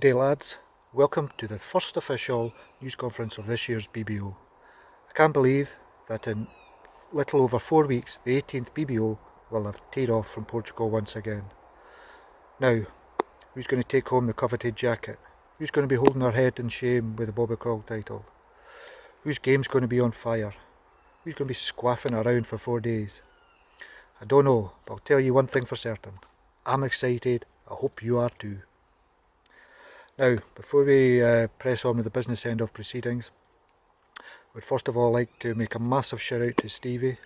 Day lads, welcome to the first official news conference of this year's BBO. I can't believe that in little over 4 weeks the 18th BBO will have teed off from Portugal once again. Now, who's going to take home the coveted jacket? Who's going to be holding their head in shame with the Bobby Coyle title? Whose game's going to be on fire? Who's going to be squaffing around for 4 days? I don't know, but I'll tell you one thing for certain. I'm excited, I hope you are too. Now, before we press on with the business end of proceedings, we'd first of all like to make a massive shout out to Stevie.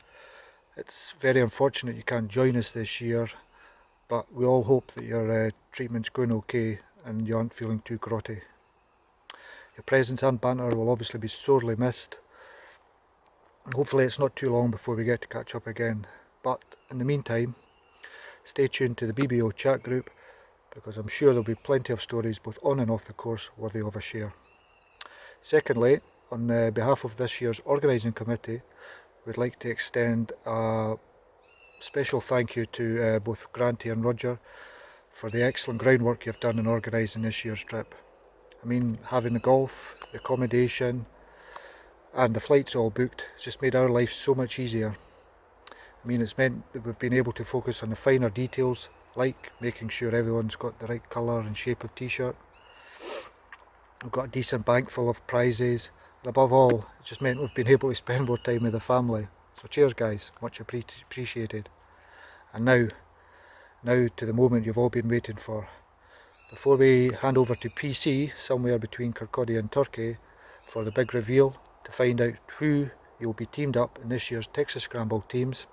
It's very unfortunate you can't join us this year, but we all hope that your treatment's going okay and you aren't feeling too grotty. Your presence and banter will obviously be sorely missed. Hopefully it's not too long before we get to catch up again, but in the meantime, stay tuned to the BBO chat group, because I'm sure there'll be plenty of stories both on and off the course worthy of a share. Secondly, on behalf of this year's organising committee, we'd like to extend a special thank you to both Granty and Roger for the excellent groundwork you've done in organising this year's trip. I mean, having the golf, the accommodation and the flights all booked has just made our life so much easier. I mean, it's meant that we've been able to focus on the finer details, like making sure everyone's got the right colour and shape of t-shirt. We've got a decent bank full of prizes, and above all, it's just meant we've been able to spend more time with the family. So cheers guys, much appreciated. And now to the moment you've all been waiting for. Before we hand over to PC, somewhere between Kirkcaldy and Turkey, for the big reveal to find out who you'll be teamed up in this year's Texas Scramble teams,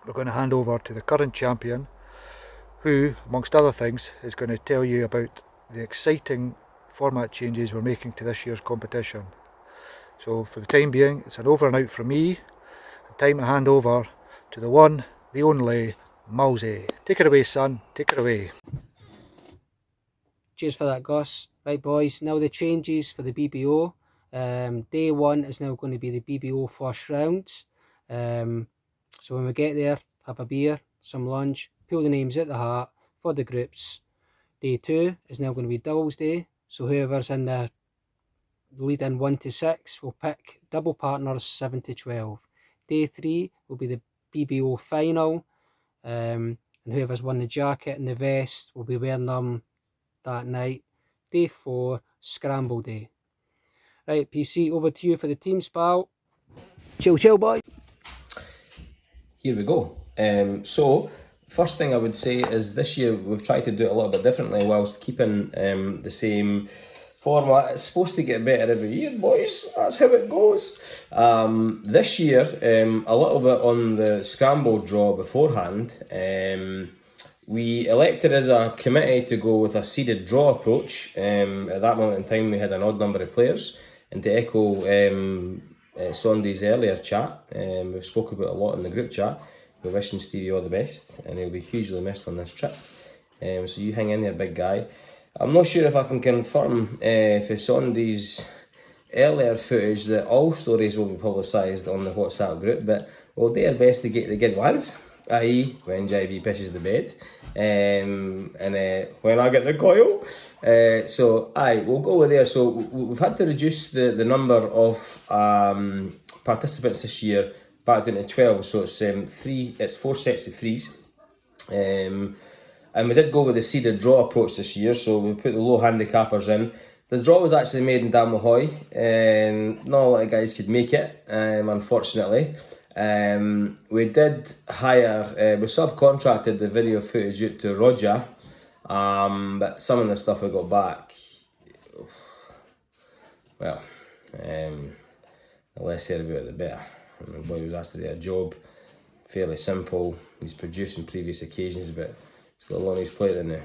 we're going to hand over to the current champion, who, amongst other things, is going to tell you about the exciting format changes we're making to this year's competition. So for the time being, it's an over and out from me, and time to hand over to the one, the only, Mousey. Take it away son, take it away. Cheers for that, Gus. Right boys, now the changes for the BBO. Day one is now going to be the BBO first rounds. So when we get there, have a beer, some lunch, pull the names out the hat for the groups. Day two is now going to be doubles day, so whoever's in the lead in 1 to 6 will pick double partners 7 to 12. Day three will be the BBO final, and whoever's won the jacket and the vest will be wearing them that night. Day four, scramble day. Right, PC, over to you for the teams, pal. Chill, boy. Here we go. So, first thing I would say is this year we've tried to do it a little bit differently whilst keeping the same format. It's supposed to get better every year, boys. That's how it goes. This year, a little bit on the scramble draw beforehand. We elected as a committee to go with a seeded draw approach. At that moment in time, we had an odd number of players. And to echo Sonday's earlier chat, we've spoken about a lot in the group chat. We're wishing Stevie all the best, and he'll be hugely missed on this trip. So you hang in there, big guy. I'm not sure if I can confirm for Sonday's earlier footage that all stories will be publicised on the WhatsApp group, but we'll do our best to get the good ones, i.e. when JB pitches the bed, and when I get the coil. So we'll go with there. So we've had to reduce the number of participants this year back down to 12. So it's 4 sets of threes. And we did go with the seeded draw approach this year, so we put the low handicappers in. The draw was actually made in Dalmahoy, and not a lot of guys could make it, unfortunately. We did hire, we subcontracted the video footage out to Roger, but some of the stuff we got back, well, the less said about it the better. The boy was asked to do a job, fairly simple. He's produced on previous occasions, but he's got a lot on his plate and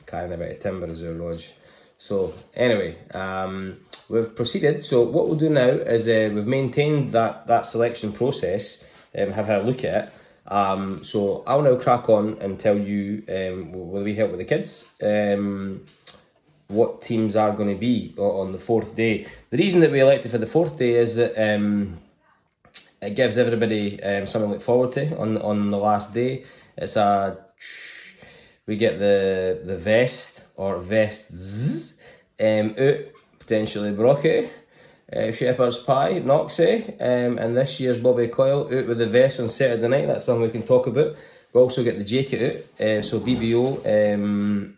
carrying a bit of timber as well, Rog. So anyway, we've proceeded. So what we'll do now is we've maintained that selection process and have had a look at it. So I'll now crack on and tell you, will we help with the kids, what teams are going to be on the fourth day. The reason that we elected for the fourth day is that it gives everybody something to look forward to on the last day. We get the vest or vests Out, potentially Brocky, Shepherd's Pie, Noxie, and this year's Bobby Coyle out with the vest on Saturday night. That's something we can talk about. We also get the jacket out, so BBO,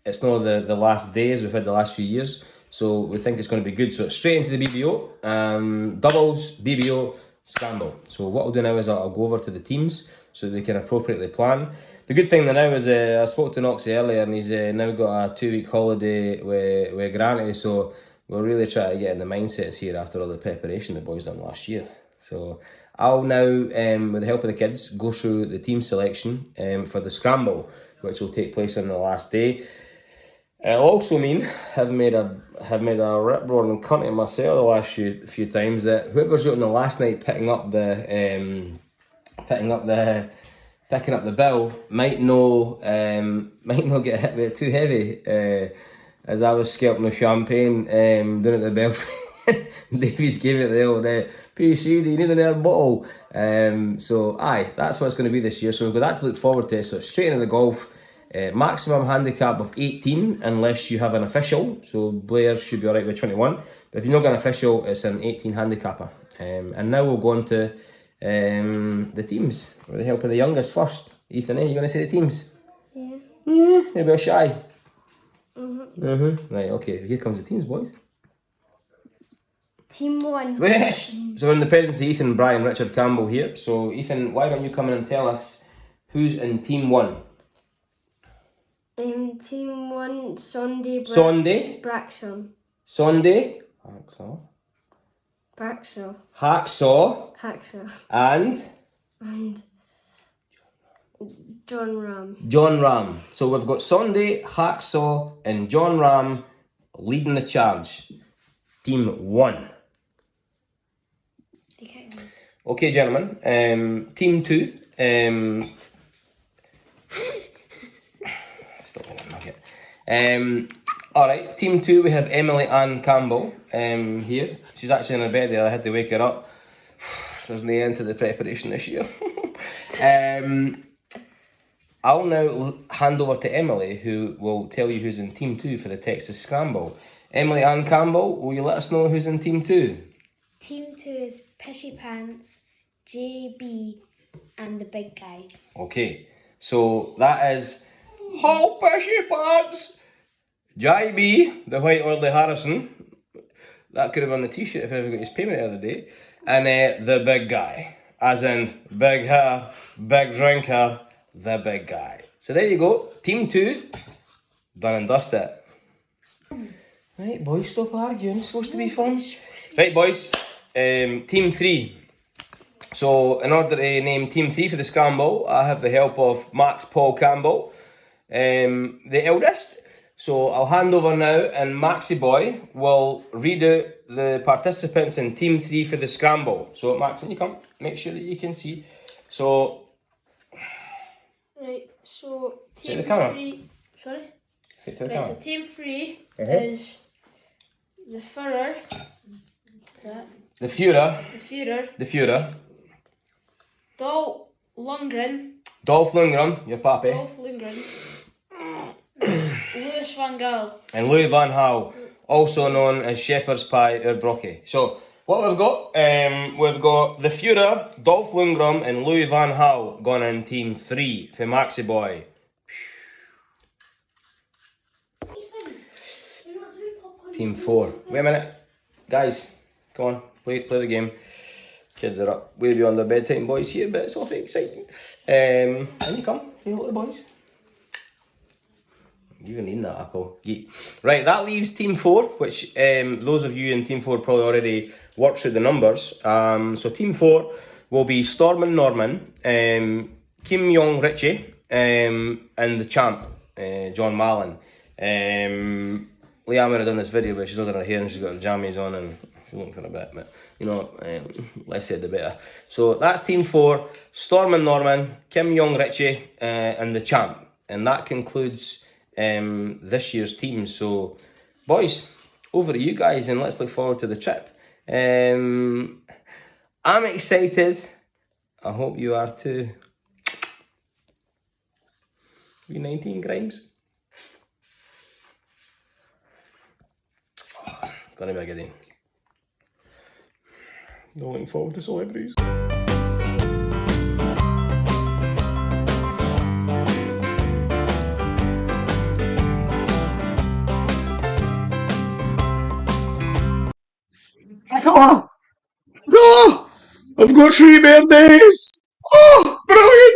it's not the last days we've had the last few years, so we think it's going to be good. So it's straight into the BBO, doubles, BBO, scramble. So what I'll do now is I'll go over to the teams so that we can appropriately plan. The good thing now is I spoke to Noxie earlier, and he's now got a 2-week holiday with Granny, so we'll really try to get in the mindsets here after all the preparation the boys done last year. So I'll now, with the help of the kids, go through the team selection for the scramble, which will take place on the last day. It'll also mean have made a rip roaring cunt of myself the last few times, that whoever's out on the last night picking up the bill might not get hit with it too heavy. As I was scalping the champagne down at the Belfry, Davies gave it the old PC, do you need another bottle? So aye, that's what it's going to be this year. So we've got that to look forward to. So straight into the golf. Maximum handicap of 18 unless you have an official. So Blair should be alright with 21. But if you've not got an official, it's an 18 handicapper. And now we'll go on to the teams with the help of the youngest first. Ethan, you going to say the teams? Yeah. You're a bit shy. Mm-hmm. Right, okay, here comes the teams, boys. Team 1. So we're in the presence of Ethan, Brian, Richard Campbell here. So Ethan, why don't you come in and tell us who's in team 1? Team 1, Sunday. Sunday. Braxton. Sunday. Braxton. Hacksaw. Hacksaw. And John Ram. John Ram. So we've got Sunday, Hacksaw, and John Ram leading the charge. Team 1. Okay, gentlemen. Team 2. Still in a nugget. Alright, team 2, we have Emily Ann Campbell here. She's actually in her bed there, I had to wake her up. There's no end to the preparation this year. I'll now hand over to Emily, who will tell you who's in team 2 for the Texas Scramble. Emily Ann Campbell, will you let us know who's in team 2? Team 2 is Pishy Pants, JB, and the big guy. Okay, so that is How Pishy Pants, JB, the white Audley Harrison. That could have been the t-shirt if I ever got his payment the other day. And the big guy, as in big hair, big drinker, the big guy. So there you go, team 2, done and dusted. Right, boys, stop arguing, it's supposed to be fun. Right, boys, team 3. So in order to name team 3 for the scramble, I have the help of Max Paul Campbell, the eldest. So I'll hand over now, and Maxie boy will read out the participants in team 3 for the scramble. So Max, can you come? Make sure that you can see. So Right, so Say team the camera. 3. Sorry? sit to the Right, camera. so team 3 Uh-huh. is the Führer. The Führer, The Führer. the Führer, Dolph Lundgren. Dolph Lundgren, your papi, Dolph Lundgren. Louis van Gaal. and Louis Van Gaal, also known as Shepherd's Pie or Brocky. So what we've got the Führer, Dolph Lundgren, and Louis Van Gaal going in team 3 for Maxie boy. Team 4. Wait a minute, guys. Come on, play the game. Kids are up way beyond their bedtime, boys here, but it's awfully exciting. And you come, say hello to the boys. You're needing that apple. Geek. Right, that leaves team 4, which those of you in team 4 probably already worked through the numbers. So team 4 will be Stormin Norman, Kim Young Ritchie, and the champ, John Mallon. Leanne would have done this video, but she's not done her hair and she's got her jammies on and she's looking for a bit, but you know, less said the better. So that's team 4, Stormin Norman, Kim Young Ritchie, and the champ. And that concludes this year's team. So boys, over to you guys and let's look forward to the trip. I'm excited. I hope you are too. We 19 Grimes. Gonna be a good one. Looking forward to celebrities. Oh, I've got 3 birthdays! Oh, brilliant!